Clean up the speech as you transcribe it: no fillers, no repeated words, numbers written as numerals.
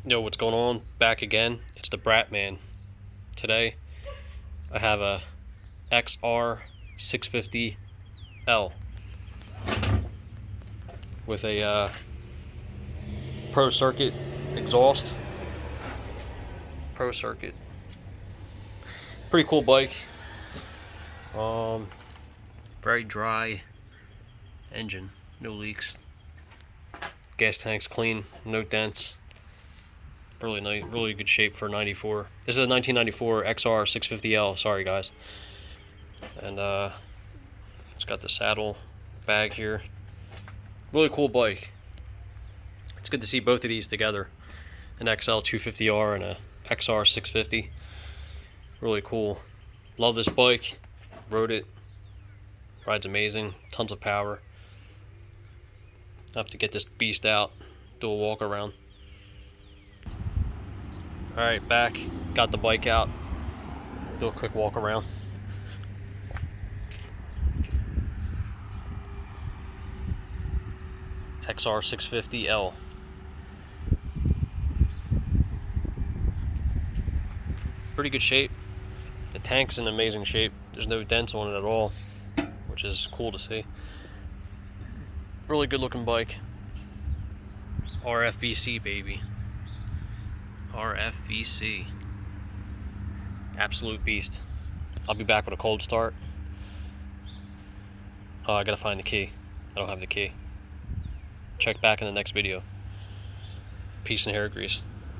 Yo, what's going on? Back again. It's the Braap man. Today, I have a XR650L with a Pro Circuit exhaust. Pro Circuit. Pretty cool bike. Very dry engine. No leaks. Gas tank's clean. No dents. Really nice, really good shape for 94. This is a 1994 XR650L. Sorry, guys. And it's got the saddle bag here. Really cool bike. It's good to see both of these together. An XL250R and a XR650. Really cool. Love this bike. Rode it. Rides amazing. Tons of power. I have to get this beast out. Do a walk around. Alright, back. Got the bike out. Do a quick walk around. XR650L. Pretty good shape. The tank's in amazing shape. There's no dents on it at all, which is cool to see. Really good looking bike. RFVC, baby. RFVC. Absolute beast. I'll be back with a cold start. Oh, I gotta find the key. I don't have the key. Check back in the next video. Peace and hair grease.